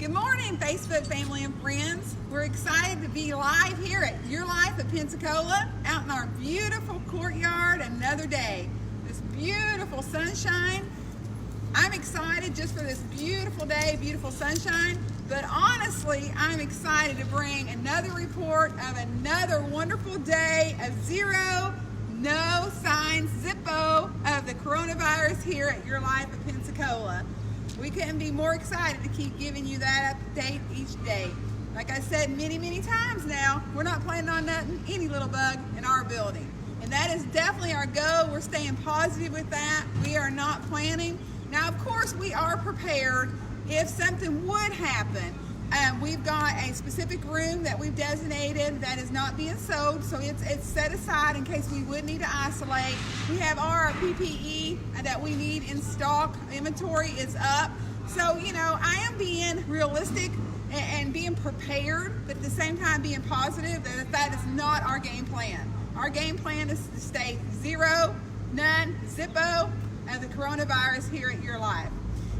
Good morning, Facebook family and friends. We're excited to be live here at YourLife of Pensacola, out in our beautiful courtyard another day. This beautiful sunshine. I'm excited just for this beautiful day, beautiful sunshine, but honestly, I'm excited to bring another report of another wonderful day of zero, no signs, zippo of the coronavirus here at YourLife of Pensacola. We couldn't be more excited to keep giving you that update each day. Like I said many times now, we're not planning on nothing, any little bug in our building. And that is definitely our goal. We're staying positive with that. We are not planning. Now, of course, we are prepared if something would happen. We've got a specific room that we've designated that is not being sold, so it's set aside in case we would need to isolate. We have our PPE that we need in stock. Inventory is up. So, I am being realistic and being prepared, but at the same time being positive that is not our game plan. Our game plan is to stay zero, none, zippo of the coronavirus here at YourLife.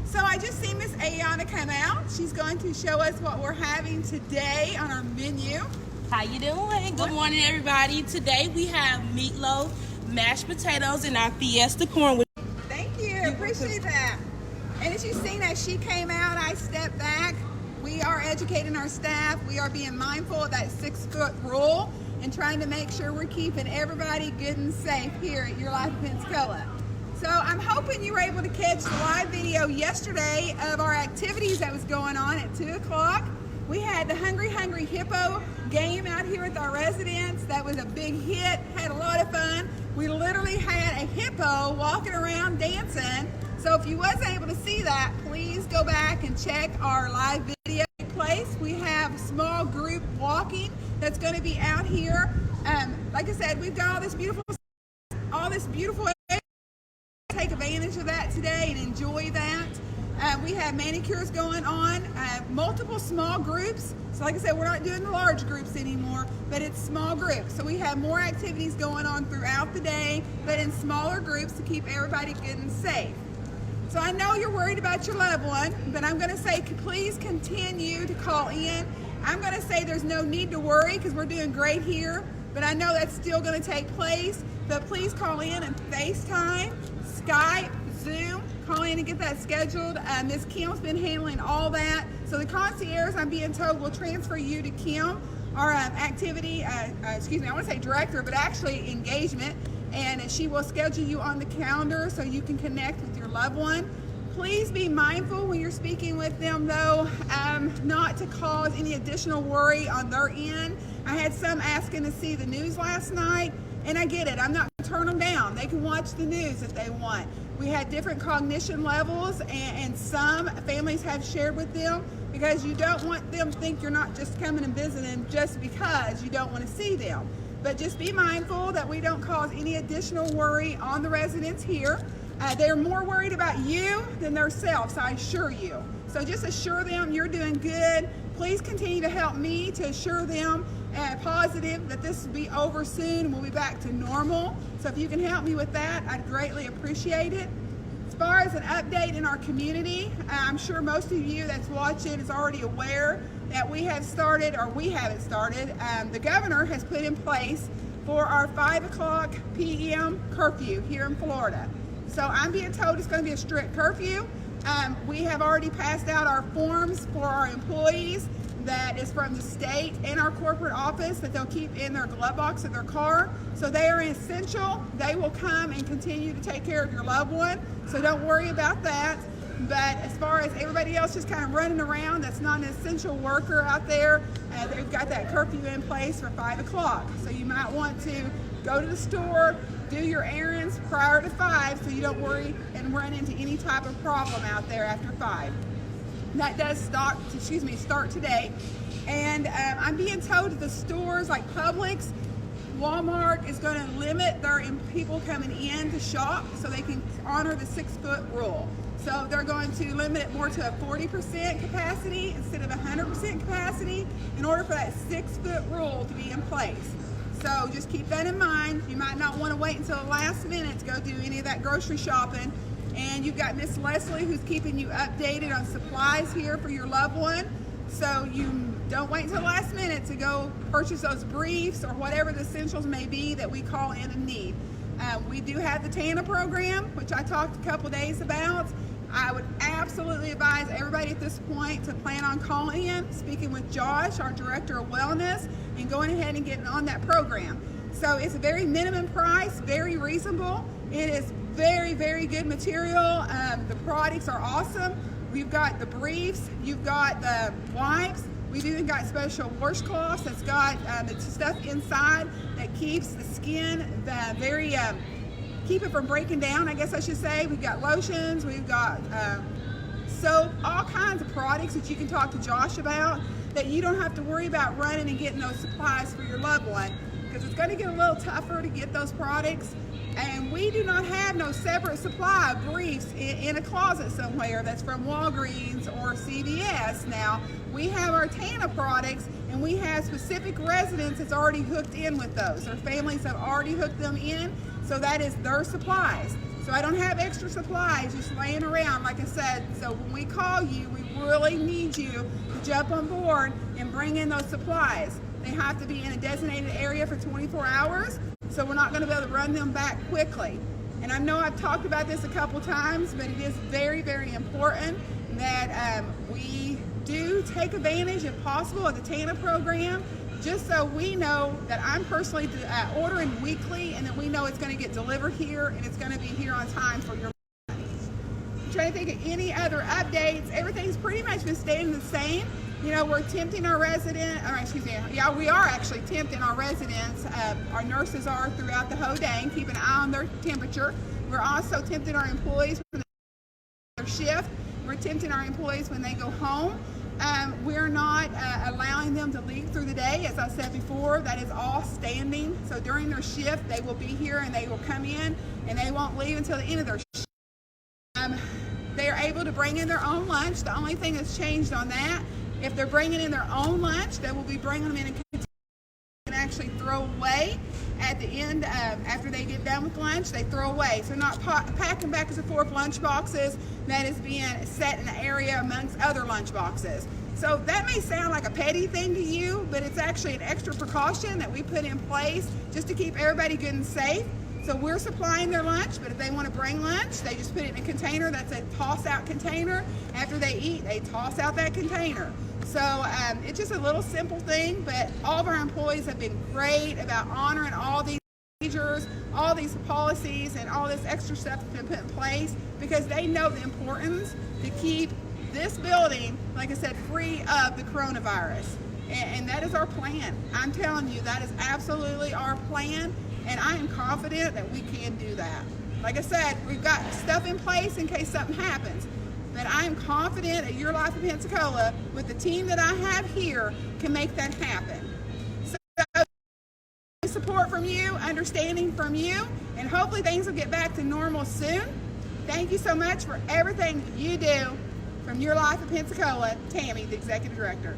So I just seen Miss Ayana come out. She's going to show us what we're having today on our menu. How you doing? Good morning, everybody. Today we have meatloaf, mashed potatoes, and our fiesta corn. Thank you. Appreciate that. And as you've seen, as she came out, I stepped back. We are educating our staff. We are being mindful of that 6-foot rule and trying to make sure we're keeping everybody good and safe here at YourLife of Pensacola. So I'm hoping you were able to catch the live video yesterday of our activities that was going on at 2 o'clock. We had the Hungry Hippo game out here with our residents. That was a big hit, had a lot of fun. We literally had a hippo walking around dancing. So if you wasn't able to see that, please go back and check our live video place. We have small group walking that's going to be out here. Like I said, we've got all this beautiful take advantage of that today and enjoy that. We have manicures going on, multiple small groups. So like I said, we're not doing the large groups anymore, but it's small groups. So we have more activities going on throughout the day, but in smaller groups to keep everybody good and safe. So I know you're worried about your loved one, but I'm going to say please continue to call in. I'm going to say there's no need to worry because we're doing great here, but I know that's still going to take place. But please call in and FaceTime, Skype, Zoom, call in and get that scheduled. Ms. Kim's been handling all that. So the concierge, I'm being told, will transfer you to Kim, our activity, I want to say director, but actually engagement. And she will schedule you on the calendar so you can connect with your loved one. Please be mindful when you're speaking with them, though, not to cause any additional worry on their end. I had some asking to see the news last night, and I get it. I'm not going to turn them down. They can watch the news if they want. We had different cognition levels, and some families have shared with them because you don't want them to think you're not just coming and visiting just because you don't want to see them. But just be mindful that we don't cause any additional worry on the residents here. They're more worried about you than themselves, I assure you. So just assure them you're doing good. Please continue to help me to assure them positive that this will be over soon and we'll be back to normal. So if you can help me with that, I'd greatly appreciate it. As far as an update in our community, I'm sure most of you that's watching is already aware that we haven't started. The governor has put in place for our 5 o'clock p.m. curfew here in Florida. So I'm being told it's going to be a strict curfew. We have already passed out our forms for our employees that is from the state and our corporate office that they'll keep in their glove box of their car. So they are essential. They will come and continue to take care of your loved one. So don't worry about that. But as far as everybody else just kind of running around, that's not an essential worker out there. They've got that curfew in place for 5 o'clock. So you might want to go to the store, do your errands prior to 5 so you don't worry and run into any type of problem out there after 5. That does start today. And I'm being told that the stores like Publix, Walmart is going to limit their people coming in to shop so they can honor the 6-foot rule. So they're going to limit it more to a 40% capacity instead of 100% capacity in order for that 6-foot rule to be in place. So just keep that in mind. You might not want to wait until the last minute to go do any of that grocery shopping And you've got Miss Leslie who's keeping you updated on supplies here for your loved one. So you don't wait until the last minute to go purchase those briefs or whatever the essentials may be that we call in need. We do have the TANA program, which I talked a couple days about. I would absolutely advise everybody at this point to plan on calling in, speaking with Josh, our Director of Wellness, and going ahead and getting on that program. So it's a very minimum price, very reasonable. It is very, very good material. The products are awesome. We've got the briefs, you've got the wipes, we've even got special washcloths that's got the stuff inside that keeps the skin very, keep it from breaking down, I guess I should say. We've got lotions, we've got soap, all kinds of products that you can talk to Josh about that you don't have to worry about running and getting those supplies for your loved one, because it's going to get a little tougher to get those products. And we do not have no separate supply of briefs in a closet somewhere that's from Walgreens or CVS. Now, we have our TANA products, and we have specific residents that's already hooked in with those. Their families have already hooked them in, so that is their supplies. So I don't have extra supplies just laying around, like I said. So when we call you, we really need you to jump on board and bring in those supplies. They have to be in a designated area for 24 hours. So we're not going to be able to run them back quickly. And I know I've talked about this a couple times, but it is very, very important that we do take advantage, if possible, of the TANA program, just so we know that I'm personally ordering weekly, and that we know it's going to get delivered here and it's going to be here on time for your money. I'm trying to think of any other updates. Everything's pretty much been staying the same. You know, we're tempting our residents, we are actually tempting our residents. Our nurses are throughout the whole day, and keep an eye on their temperature. We're also tempting our employees when their shift. We're tempting our employees when they go home. We're not allowing them to leave through the day. As I said before, that is all standing. So during their shift, they will be here and they will come in, and they won't leave until the end of their shift. They are able to bring in their own lunch. The only thing that's changed on that, if they're bringing in their own lunch, they will be bringing them in a container and actually throw away at the end. After they get done with lunch, they throw away. So not packing back as a 4 lunch boxes that is being set in an area amongst other lunch boxes. So that may sound like a petty thing to you, but it's actually an extra precaution that we put in place just to keep everybody good and safe. So we're supplying their lunch, but if they want to bring lunch, they just put it in a container that's a toss-out container. After they eat, they toss out that container. So it's just a little simple thing, but all of our employees have been great about honoring all these procedures, all these policies, and all this extra stuff that's been put in place, because they know the importance to keep this building, like I said, free of the coronavirus. And that is our plan. I'm telling you, that is absolutely our plan, and I am confident that we can do that. Like I said, we've got stuff in place in case something happens. But I am confident that YourLife of Pensacola, with the team that I have here, can make that happen. So, support from you, understanding from you, and hopefully things will get back to normal soon. Thank you so much for everything you do. From YourLife of Pensacola, Tammy, the Executive Director.